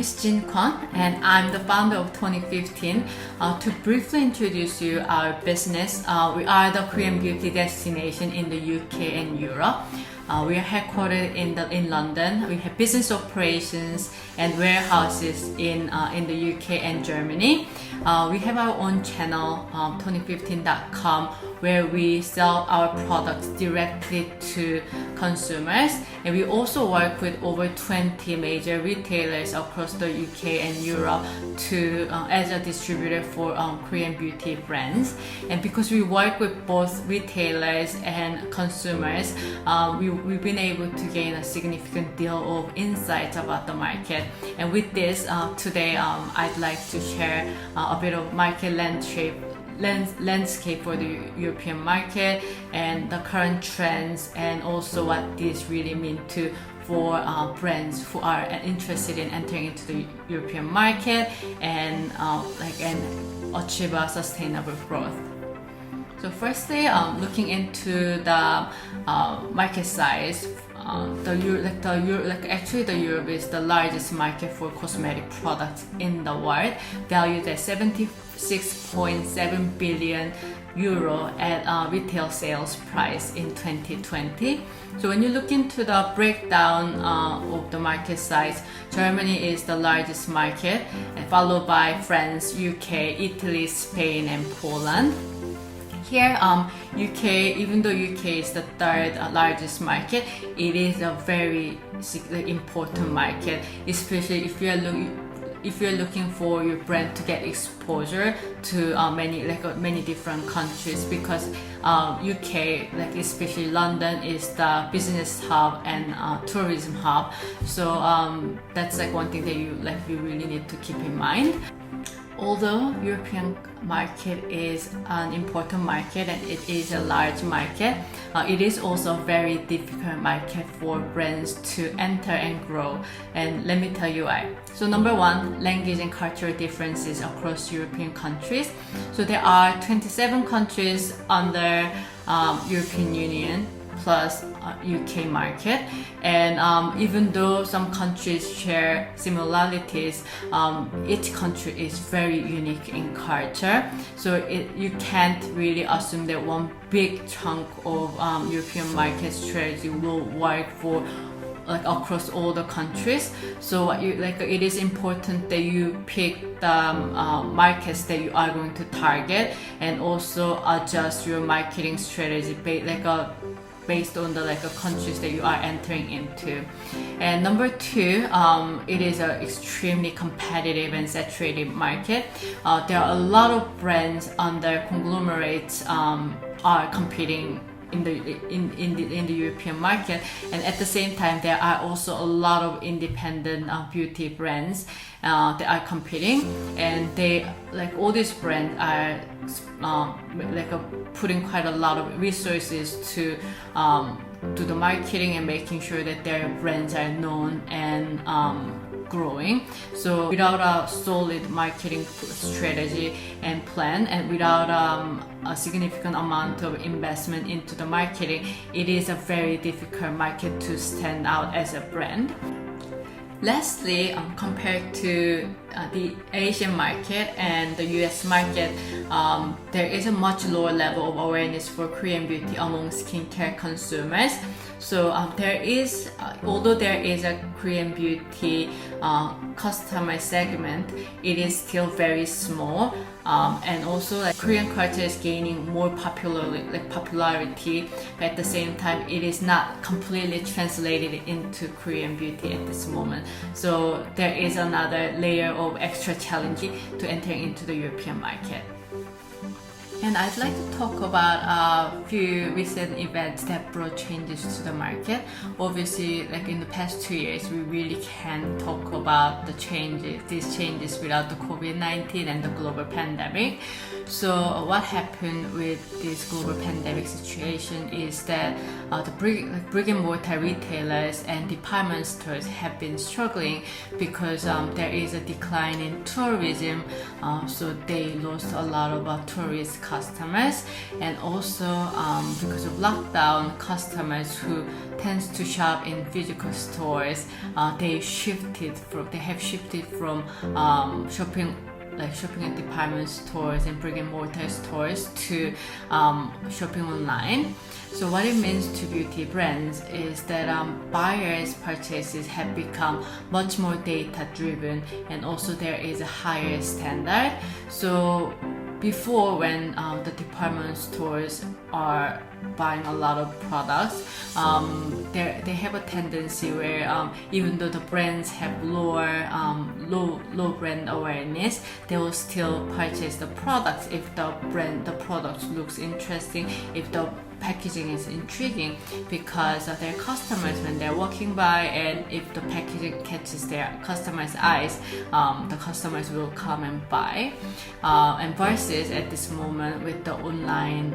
name is Jin Kwon and I'm the founder of 2015. To briefly introduce you our business, we are the Korean beauty destination in the UK and Europe. We are headquartered in London. We have business operations and warehouses in the UK and Germany. We have our own channel, 2015.com, where we sell our products directly to consumers. And we also work with over 20 major retailers across the UK and Europe as a distributor for Korean beauty brands. And because we work with both retailers and consumers, we've been able to gain a significant deal of insights about the market. And with this, today I'd like to share a bit of market landscape for the European market and the current trends, and also what these really mean for brands who are interested in entering into the European market and achieve a sustainable growth. So firstly, looking into the market size, the Europe is the largest market for cosmetic products in the world, valued at 76.7 billion euro at retail sales price in 2020. So when you look into the breakdown of the market size, Germany is the largest market, followed by France, UK, Italy, Spain, and Poland. Here, UK, even though UK is the third largest market, it is a very important market, especially if you're looking for your brand to get exposure to many different countries, because UK, especially London, is the business hub and tourism hub. So that's one thing that you really need to keep in mind. Although European market is an important market and it is a large market, it is also a very difficult market for brands to enter and grow. And let me tell you why. So number one, language and cultural differences across European countries. So there are 27 countries under European Union plus UK market, and even though some countries share similarities, each country is very unique in culture. So you can't really assume that one big chunk of European market strategy will work for across all the countries. So it is important that you pick the markets that you are going to target, and also adjust your marketing strategy based on the countries that you are entering into. And number two, it is an extremely competitive and saturated market. There are a lot of brands under conglomerates are competing in the European market, and at the same time there are also a lot of independent beauty brands that are competing, and they all these brands are putting quite a lot of resources to do the marketing and making sure that their brands are known and growing. So without a solid marketing strategy and plan, and without a significant amount of investment into the marketing, it is a very difficult market to stand out as a brand. Lastly, compared to the Asian market and the US market, there is a much lower level of awareness for Korean beauty among skincare consumers. So although there is a Korean beauty customer segment, it is still very small, and also Korean culture is gaining more popularity, but at the same time it is not completely translated into Korean beauty at this moment. So there is another layer of extra challenge to entering into the European market. And I'd like to talk about a few recent events that brought changes to the market. Obviously, in the past 2 years, we really can't talk about these changes without the COVID-19 and the global pandemic. So what happened with this global pandemic situation is that the brick and mortar retailers and department stores have been struggling because there is a decline in tourism. So they lost a lot of tourists customers, and also because of lockdown, customers who tends to shop in physical stores, they have shifted from shopping at department stores and brick and mortar stores to shopping online. So what it means to beauty brands is that buyers' purchases have become much more data driven, and also there is a higher standard. So before, when the department stores are buying a lot of products, they have a tendency where even though the brands have low brand awareness, they will still purchase the products if the product looks interesting, if the packaging is intriguing, because of their customers when they're walking by, and if the packaging catches their customers' eyes, the customers will come and buy. And versus at this moment with the online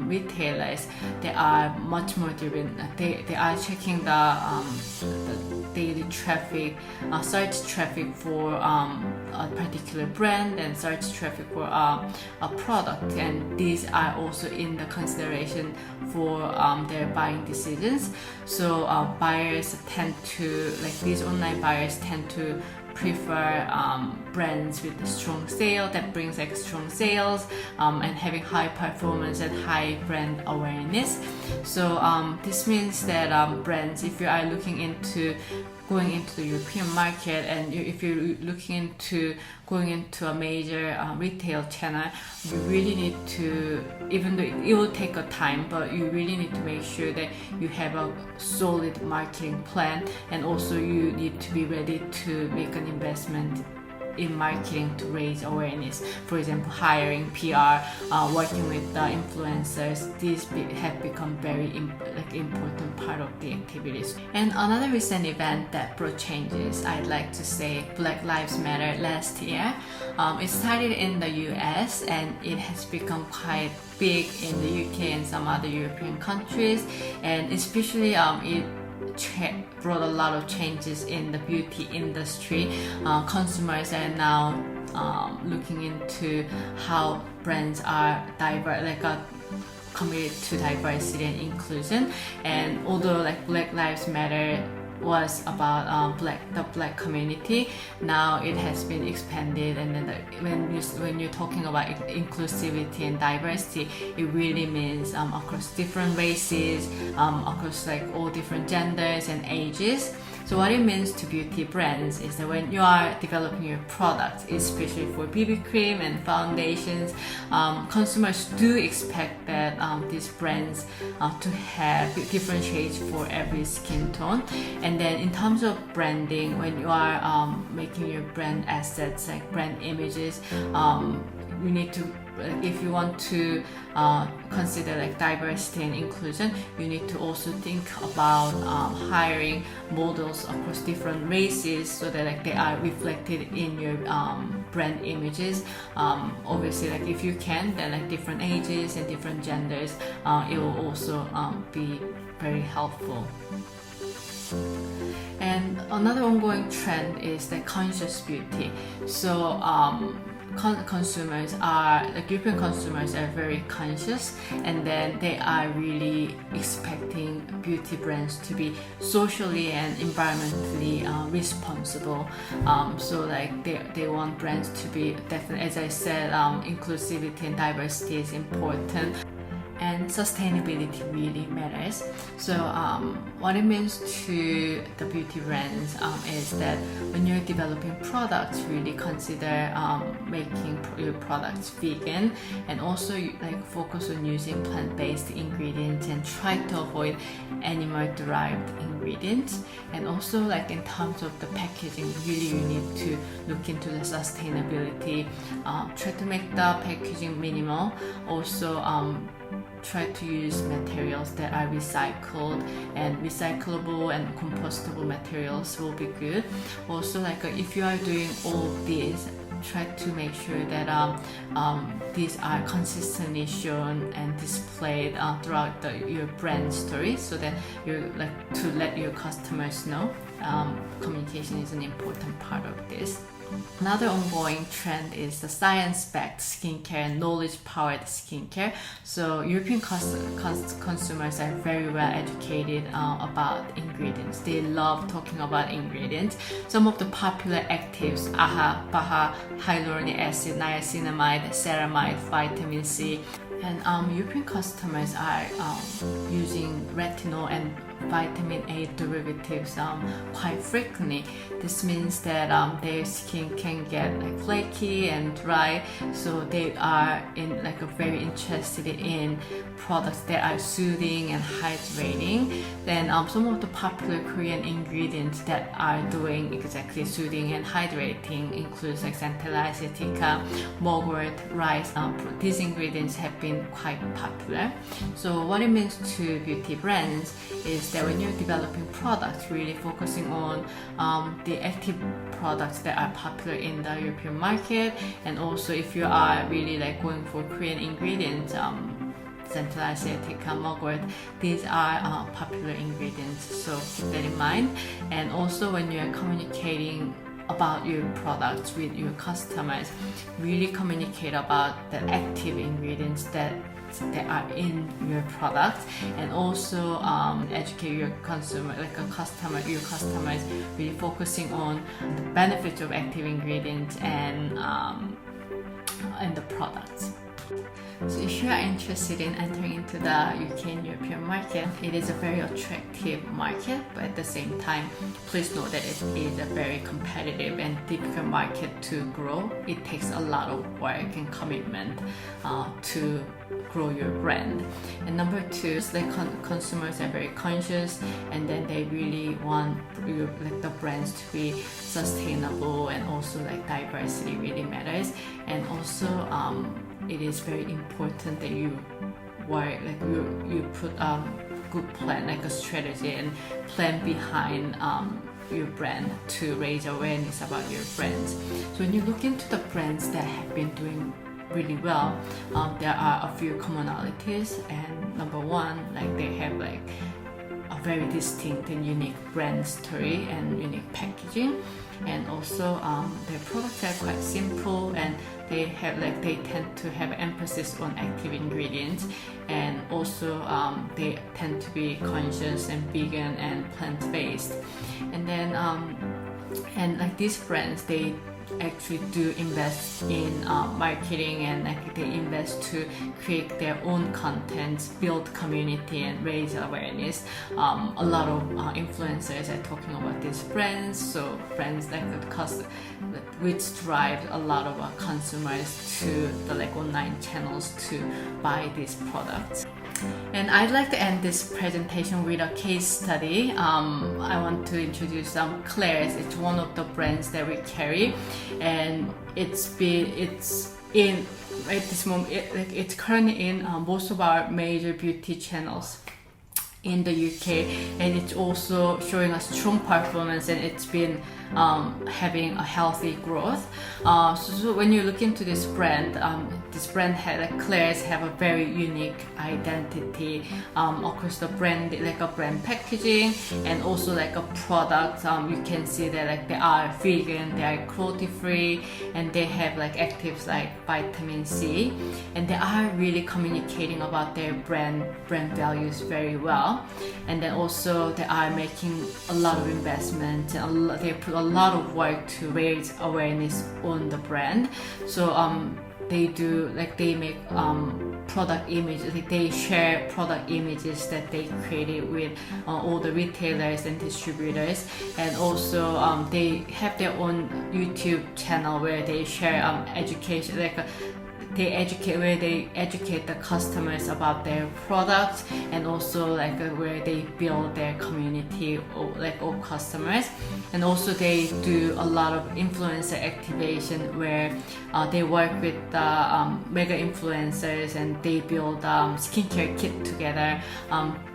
retailers, they are much more driven. They are checking the daily traffic, search traffic for a particular brand, and search traffic for a product, and these are also in the consideration for their buying decisions. So buyers tend to, these online buyers tend to prefer brands with a strong sale that brings strong sales, and having high performance and high brand awareness. So this means that brands, if you are looking into going into the European market, and if you're looking into going into a major retail channel, you really need to, even though it will take a time, but you really need to make sure that you have a solid marketing plan, and also you need to be ready to make an investment in marketing to raise awareness. For example, hiring PR, working with the influencers, these have become very important part of the activities. And another recent event that brought changes, I'd like to say Black Lives Matter last year. It started in the US, and it has become quite big in the UK and some other European countries, and especially it brought a lot of changes in the beauty industry. Consumers are now looking into how brands are committed to diversity and inclusion. And although Black Lives Matter was about the black community, now it has been expanded, and then when you're talking about inclusivity and diversity, it really means across different races, across all different genders and ages. So what it means to beauty brands is that when you are developing your products, especially for BB cream and foundations, consumers do expect that these brands to have different shades for every skin tone. And then in terms of branding, when you are making your brand assets, like brand images, you need to, if you want to consider diversity and inclusion, you need to also think about hiring models across different races, so that they are reflected in your brand images. Obviously, if you can, then different ages and different genders, it will also be very helpful. And another ongoing trend is the conscious beauty. So consumers are, European consumers are very conscious, and then they are really expecting beauty brands to be socially and environmentally responsible. So they want brands to be definitely, as I said, inclusivity and diversity is important, and sustainability really matters. So what it means to the beauty brands is that when you're developing products, really consider making your products vegan, and also focus on using plant-based ingredients and try to avoid animal-derived ingredients. And also in terms of the packaging, really you need to look into the sustainability, try to make the packaging minimal. Also try to use materials that are recycled, and recyclable and compostable materials will be good. Also, if you are doing all of these, try to make sure that these are consistently shown and displayed throughout your brand story, so that you're to let your customers know. Communication is an important part of this. Another ongoing trend is the science-backed skincare and knowledge-powered skincare. So European consumers are very well educated about ingredients. They love talking about ingredients. Some of the popular actives: AHA, BAHA, hyaluronic acid, niacinamide, ceramide, vitamin C. And European customers are using retinol and vitamin A derivatives quite frequently. This means that their skin can get like flaky and dry, so they are very interested in products that are soothing and hydrating. Then some of the popular Korean ingredients that are doing exactly soothing and hydrating includes like centella asiatica, mugwort, rice. These ingredients have been quite popular. So what it means to beauty brands is that when you're developing products, really focusing on the active products that are popular in the European market, and also if you are really like going for Korean ingredients, centella asiatica, mugwort, these are popular ingredients, so keep that in mind. And also when you're communicating about your products with your customers, really communicate about the active ingredients that are in your product, and also educate your your customers, really focusing on the benefits of active ingredients and the products. So if you are interested in entering into the UK and European market, it is a very attractive market, but at the same time, please know that it is a very competitive and difficult market to grow. It takes a lot of work and commitment to grow your brand. And number two is that consumers are very conscious, and then they really want the brands to be sustainable, and also like diversity really matters. And also it is very important that you put a good plan, like a strategy and plan behind your brand to raise awareness about your brands. So when you look into the brands that have been doing really well, there are a few commonalities. And number one, like they have like a very distinct and unique brand story and unique packaging, and also their products are quite simple, and they tend to have emphasis on active ingredients, and also they tend to be conscious and vegan and plant-based. And then and like these brands, they actually do invest in marketing, and they invest to create their own content, build community, and raise awareness. A lot of influencers are talking about these brands, so brands which drive a lot of consumers to the online channels to buy these products. And I'd like to end this presentation with a case study. I want to introduce Claire's. It's one of the brands that we carry, and it's in at this moment. It's currently in most of our major beauty channels in the UK, and it's also showing a strong performance, and it's been having a healthy growth. So when you look into this brand Claire's have a very unique identity across the brand, like a brand packaging, and also like a product. You can see that like they are vegan, they are cruelty free, and they have like actives like vitamin C, and they are really communicating about their brand values very well. And then also they are making a lot of investment, and they put a lot of work to raise awareness on the brand. So they make product images, they share product images that they created with all the retailers and distributors, and also they have their own YouTube channel where they share education, they educate the customers about their products, and also where they build their community of customers. And also they do a lot of influencer activation where they work with mega influencers, and they build skincare kit together.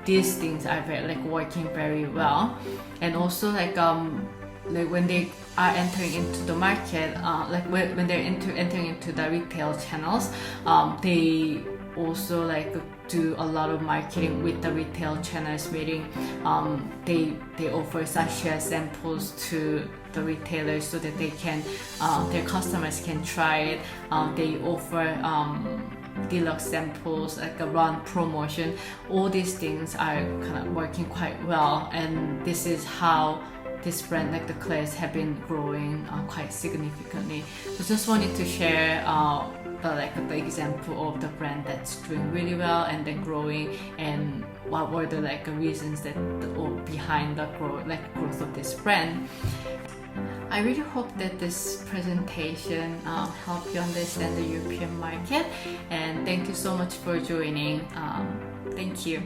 These things are working very well. And also when they are entering into the market, when they're entering into the retail channels, they also like do a lot of marketing with the retail channels, meaning they offer sachet samples to the retailers so that they can their customers can try it. They offer deluxe samples, like a run promotion. All these things are kind of working quite well, and this is how this brand like the Claire's have been growing quite significantly. So just wanted to share the example of the brand that's doing really well and then growing, and what were the reasons that behind the growth of this brand. I really hope that this presentation helped you understand the European market, and thank you so much for joining. Thank you.